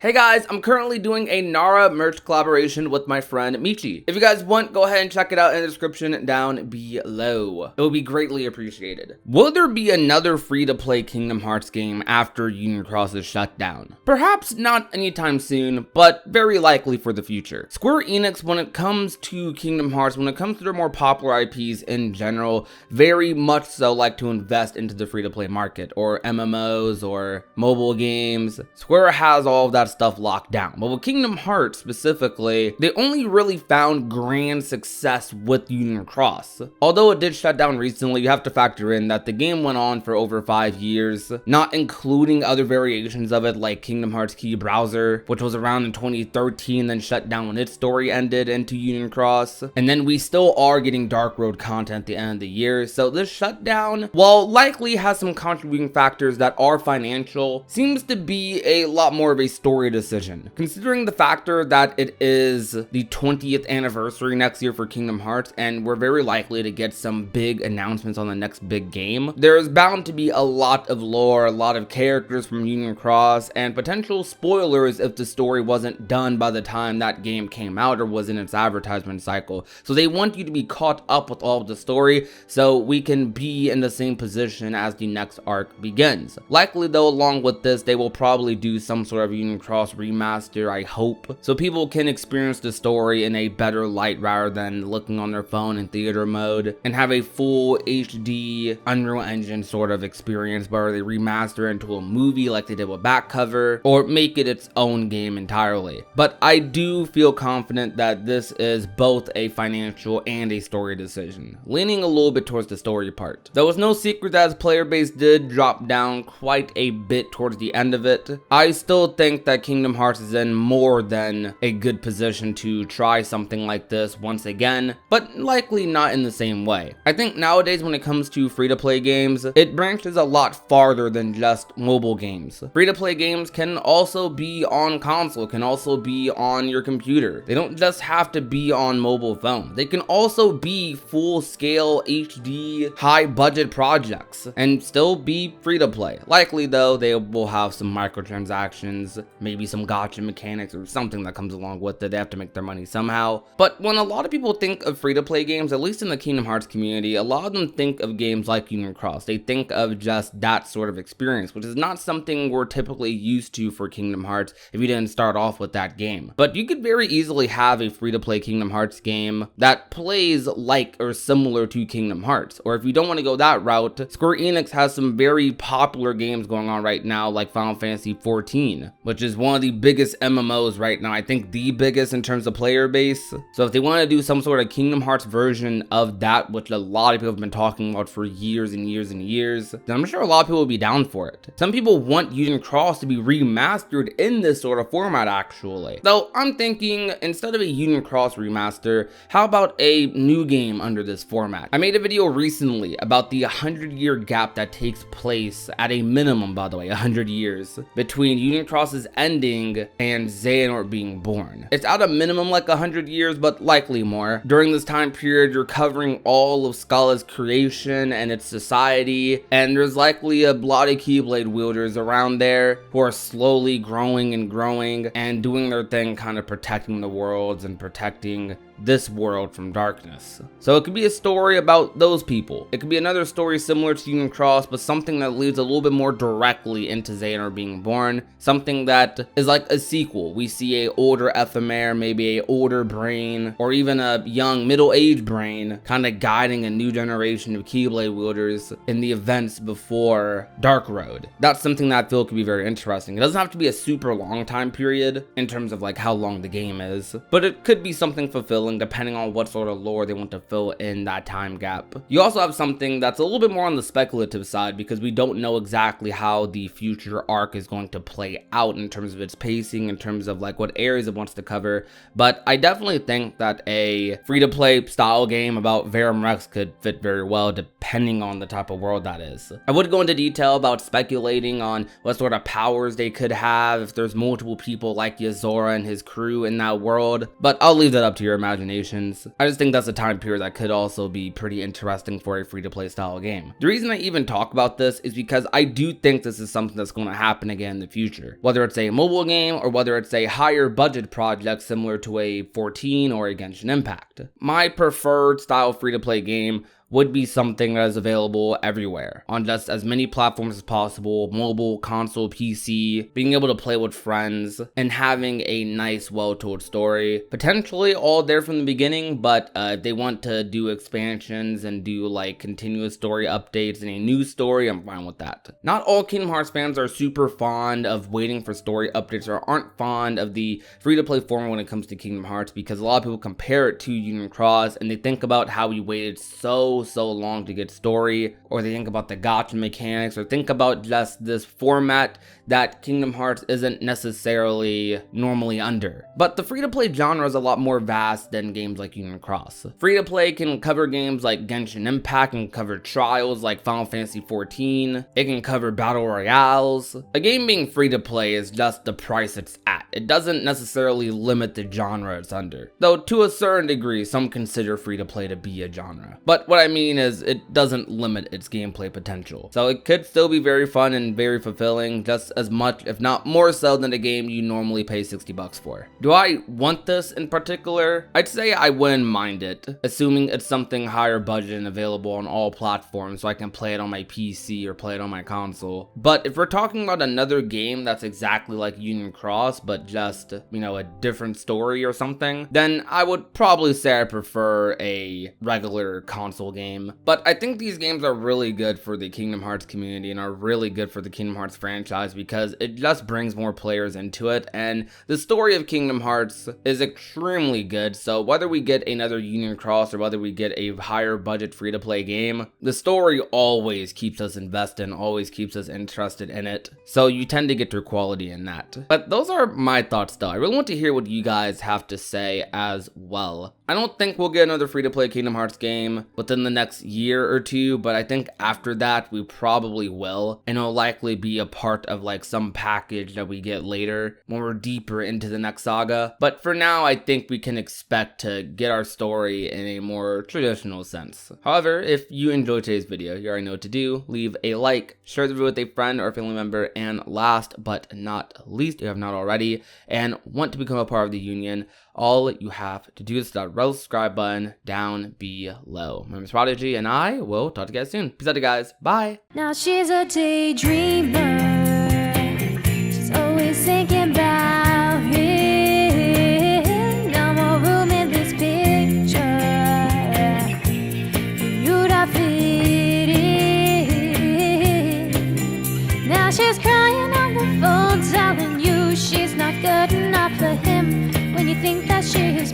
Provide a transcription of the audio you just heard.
Hey guys, I'm currently doing a Nara merch collaboration with my friend Michi. If you guys want, go ahead and check it out in the description down below. It would be greatly appreciated. Will there be another free-to-play Kingdom Hearts game after Union Cross is shut down? Perhaps not anytime soon, but very likely for the future. Square Enix, when it comes to Kingdom Hearts, when it comes to their more popular IPs in general, very much so like to invest into the free-to-play market, or MMOs, or mobile games. Square has all of that stuff locked down. But with Kingdom Hearts specifically, they only really found grand success with Union Cross. Although it did shut down recently, you have to factor in that the game went on for over 5 years, not including other variations of it like Kingdom Hearts Key Browser, which was around in 2013, then shut down when its story ended into Union Cross. And then we still are getting Dark Road content at the end of the year, so this shutdown, while likely has some contributing factors that are financial, seems to be a lot more of a story decision. Considering the factor that it is the 20th anniversary next year for Kingdom Hearts, and we're very likely to get some big announcements on the next big game, there's bound to be a lot of lore, a lot of characters from Union Cross, and potential spoilers if the story wasn't done by the time that game came out or was in its advertisement cycle. So they want you to be caught up with all of the story so we can be in the same position as the next arc begins. Likely though, along with this, they will probably do some sort of Union Cross remaster, I hope, so people can experience the story in a better light rather than looking on their phone in theater mode, and have a full HD Unreal Engine sort of experience, whether they remaster it into a movie like they did with Back Cover, or make it its own game entirely. But I do feel confident that this is both a financial and a story decision, leaning a little bit towards the story part. There was no secret that its player base did drop down quite a bit towards the end of it. I still think that Kingdom Hearts is in more than a good position to try something like this once again, but likely not in the same way. I think nowadays when it comes to free-to-play games, it branches a lot farther than just mobile games. Free-to-play games can also be on console, can also be on your computer. They don't just have to be on mobile phone. They can also be full-scale HD high-budget projects and still be free-to-play. Likely though, they will have some microtransactions, maybe some gotcha mechanics or something that comes along with it. They have to make their money somehow. But when a lot of people think of free-to-play games, at least in the Kingdom Hearts community, a lot of them think of games like Union Cross. They think of just that sort of experience, which is not something we're typically used to for Kingdom Hearts if you didn't start off with that game. But you could very easily have a free-to-play Kingdom Hearts game that plays like or similar to Kingdom Hearts. Or if you don't want to go that route, Square Enix has some very popular games going on right now like Final Fantasy XIV, which is one of the biggest MMOs right now. I think the biggest in terms of player base. So if they want to do some sort of Kingdom Hearts version of that, which a lot of people have been talking about for years and years and years, then I'm sure a lot of people will be down for it. Some people want Union Cross to be remastered in this sort of format actually. Though I'm thinking instead of a Union Cross remaster, how about a new game under this format? I made a video recently about the 100-year gap that takes place, at a minimum by the way, 100 years, between Union Cross's ending and Xehanort being born. It's at a minimum like 100 years, but likely more. During this time period, you're covering all of Skala's creation and its society, and there's likely a lot of Keyblade wielders around there who are slowly growing and doing their thing, kind of protecting the worlds and protecting this world from darkness. So it could be a story about those people. It could be another story similar to Union Cross, but something that leads a little bit more directly into Xehanort being born. Something that is like a sequel. We see a older Ephemer, maybe a older Brain, or even a young middle-aged Brain, kind of guiding a new generation of Keyblade wielders in the events before Dark Road. That's something that I feel could be very interesting. It doesn't have to be a super long time period in terms of like how long the game is, but it could be something fulfilling depending on what sort of lore they want to fill in that time gap. You also have something that's a little bit more on the speculative side because we don't know exactly how the future arc is going to play out in terms of its pacing, in terms of like what areas it wants to cover. But I definitely think that a free-to-play style game about Verum Rex could fit very well depending on the type of world that is. I would go into detail about speculating on what sort of powers they could have if there's multiple people like Yozora and his crew in that world, but I'll leave that up to your imagination imaginations. I just think that's a time period that could also be pretty interesting for a free-to-play style game. The reason I even talk about this is because I do think this is something that's going to happen again in the future. Whether it's a mobile game or whether it's a higher budget project similar to a 14 or a Genshin Impact. My preferred style free-to-play game would be something that is available everywhere on just as many platforms as possible, mobile, console, PC, being able to play with friends, and having a nice, well-told story. Potentially all there from the beginning, but if they want to do expansions and do like continuous story updates and a new story, I'm fine with that. Not all Kingdom Hearts fans are super fond of waiting for story updates or aren't fond of the free-to-play format when it comes to Kingdom Hearts, because a lot of people compare it to Union Cross and they think about how we waited so long to get story, or they think about the gacha mechanics, or think about just this format that Kingdom Hearts isn't necessarily normally under. But the free-to-play genre is a lot more vast than games like Union Cross. Free-to-play can cover games like Genshin Impact, can cover trials like Final Fantasy XIV, it can cover battle royales. A game being free-to-play is just the price it's at. It doesn't necessarily limit the genre it's under, though to a certain degree some consider free-to-play to be a genre. But what I mean is it doesn't limit its gameplay potential. So it could still be very fun and very fulfilling, just as much, if not more so, than a game you normally pay $60 for. Do I want this in particular? I'd say I wouldn't mind it, assuming it's something higher budget and available on all platforms so I can play it on my PC or play it on my console. But if we're talking about another game that's exactly like Union Cross, but just, you know, a different story or something, then I would probably say I prefer a regular console game. But I think these games are really good for the Kingdom Hearts community and are really good for the Kingdom Hearts franchise because it just brings more players into it, and the story of Kingdom Hearts is extremely good. So whether we get another Union Cross or whether we get a higher budget free-to-play game, the story always keeps us invested and always keeps us interested in it. So you tend to get your quality in that. But those are my thoughts though. I really want to hear what you guys have to say as well. I don't think we'll get another free-to-play Kingdom Hearts game within the next year or two, but I think after that we probably will, and it'll likely be a part of like some package that we get later when we're deeper into the next saga. But for now, I think we can expect to get our story in a more traditional sense. However, if you enjoyed today's video, you already know what to do. Leave a like, share the video with a friend or a family member, and last but not least, if you have not already and want to become a part of the union, all you have to do is hit that red subscribe button down below. My name is Prodigy, and I will talk to you guys soon. Peace out, guys. Bye. Now she's a daydreamer. She's always thinking about him. No more room in this picture for you to fit in. Now she's crying on the phone, telling you she's not good enough for him. When you think that she is